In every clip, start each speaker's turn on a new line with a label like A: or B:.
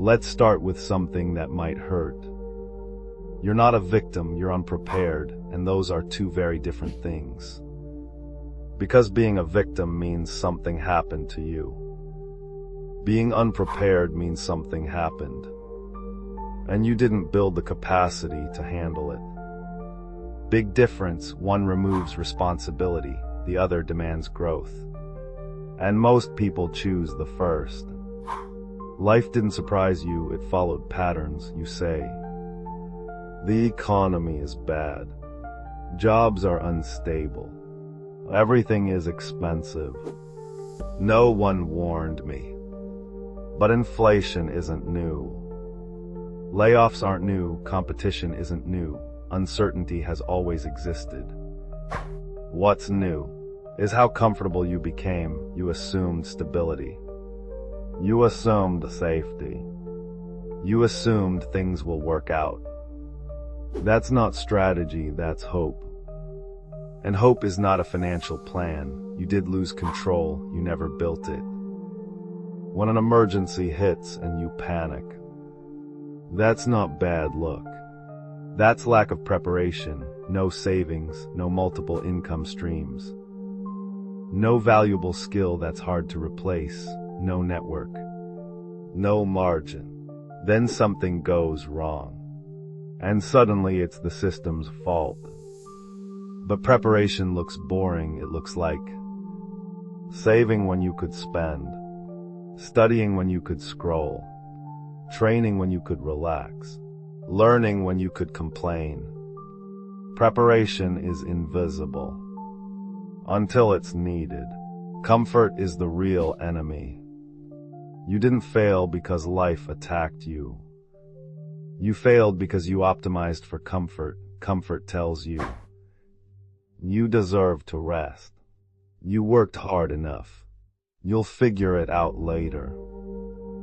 A: Let's start with something that might hurt. You're not a victim, you're unprepared, and those are two very different things. Because being a victim means something happened to you. Being unprepared means something happened, and you didn't build the capacity to handle it. Big difference, one removes responsibility, the other demands growth. And most people choose the first. Life didn't surprise you, it followed patterns, you say. The economy is bad. Jobs are unstable. Everything is expensive. No one warned me. But inflation isn't new. Layoffs aren't new, competition isn't new, uncertainty has always existed. What's new is how comfortable you became. You assumed stability. You assumed safety. You assumed things will work out. That's not strategy, that's hope. And hope is not a financial plan. You did lose control, you never built it. When an emergency hits and you panic, that's not bad luck. That's lack of preparation, no savings, no multiple income streams. No valuable skill that's hard to replace, no network, no margin. Then something goes wrong. And suddenly it's the system's fault. But preparation looks boring, it looks like saving when you could spend, studying when you could scroll, training when you could relax, learning when you could complain. Preparation is invisible until it's needed. Comfort is the real enemy. You didn't fail because life attacked you. You failed because you optimized for comfort. Comfort tells you you deserve to rest. You worked hard enough. You'll figure it out later.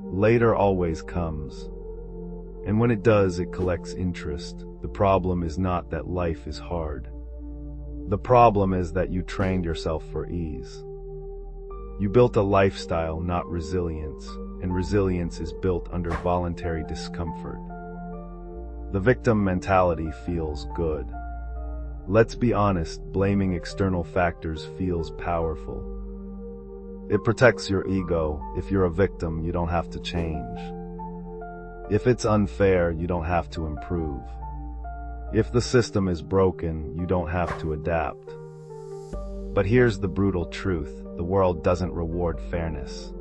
A: Later always comes. And when it does, it collects interest. The problem is not that life is hard. The problem is that you trained yourself for ease. You built a lifestyle, not resilience, and resilience is built under voluntary discomfort. The victim mentality feels good. Let's be honest, blaming external factors feels powerful. It protects your ego. If you're a victim, you don't have to change. If it's unfair, you don't have to improve. If the system is broken, you don't have to adapt. But here's the brutal truth. The world doesn't reward fairness.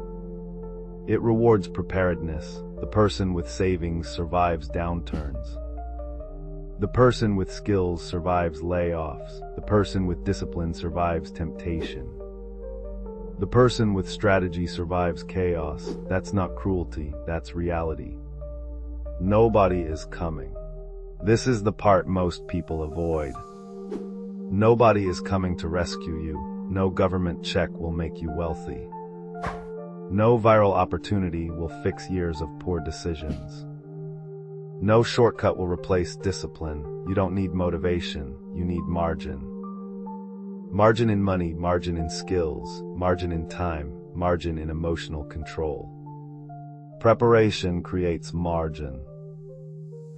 A: It rewards preparedness. The person with savings survives downturns. The person with skills survives layoffs. The person with discipline survives temptation. The person with strategy survives chaos. That's not cruelty, that's reality. Nobody is coming. This is the part most people avoid. Nobody is coming to rescue you. No government check will make you wealthy. No viral opportunity will fix years of poor decisions. No shortcut will replace discipline. You don't need motivation, you need margin. Margin in money, margin in skills, margin in time, margin in emotional control. Preparation creates margin.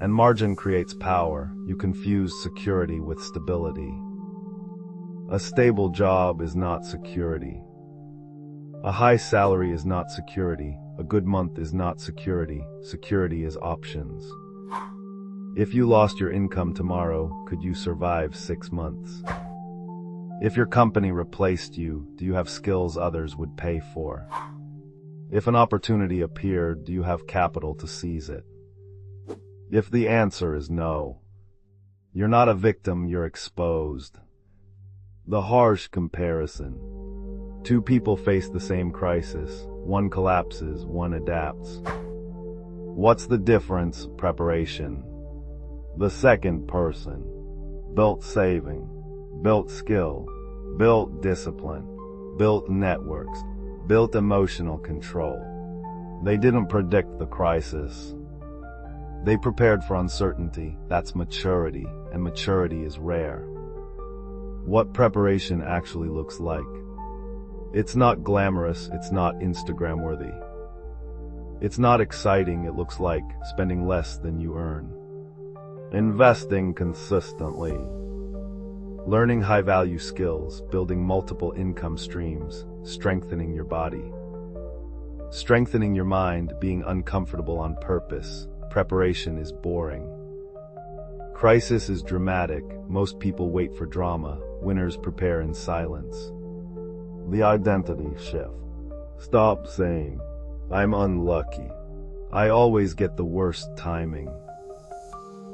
A: And margin creates power. You confuse security with stability. A stable job is not security. A high salary is not security. A good month is not security. Security is options. If you lost your income tomorrow, could you survive 6 months? If your company replaced you, do you have skills others would pay for? If an opportunity appeared, do you have capital to seize it? If the answer is no, you're not a victim, you're exposed. The harsh comparison. Two people face the same crisis. One collapses, one adapts. What's the difference? Preparation. The second person built saving, built skill, built discipline, built networks, built emotional control. They didn't predict the crisis. They prepared for uncertainty. That's maturity, and maturity is rare. What preparation actually looks like. It's not glamorous, it's not Instagram worthy. It's not exciting, it looks like spending less than you earn. Investing consistently. Learning high-value skills, building multiple income streams, strengthening your body. Strengthening your mind, being uncomfortable on purpose. Preparation is boring. Crisis is dramatic. Most people wait for drama. Winners prepare in silence. The identity shift. Stop saying, "I'm unlucky. I always get the worst timing.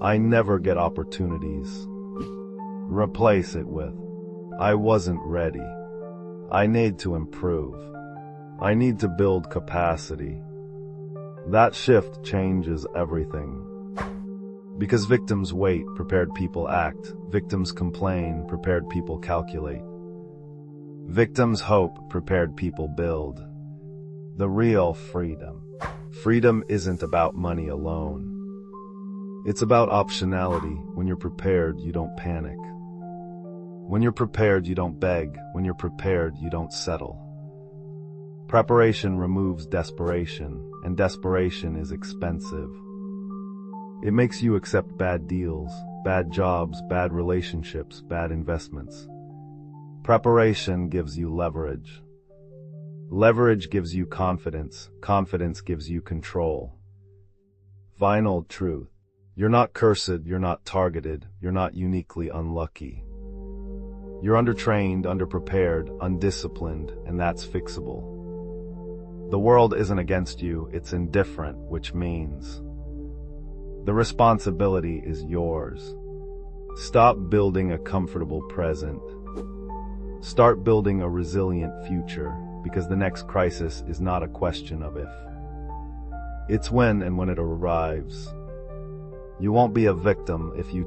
A: I never get opportunities." Replace it with, "I wasn't ready. I need to improve. I need to build capacity." That shift changes everything. Because victims wait, prepared people act. Victims complain, prepared people calculate. Victims hope, prepared people build. The real freedom. Freedom isn't about money alone. It's about optionality. When you're prepared, you don't panic. When you're prepared, you don't beg. When you're prepared, you don't settle. Preparation removes desperation, and desperation is expensive. It makes you accept bad deals, bad jobs, bad relationships, bad investments. Preparation gives you leverage. Leverage gives you confidence. Confidence gives you control. Final truth. You're not cursed, you're not targeted, you're not uniquely unlucky. You're undertrained, underprepared, undisciplined, and that's fixable. The world isn't against you, it's indifferent, which means the responsibility is yours. Stop building a comfortable present. Start building a resilient future, because the next crisis is not a question of if. It's when, and when it arrives. You won't be a victim if you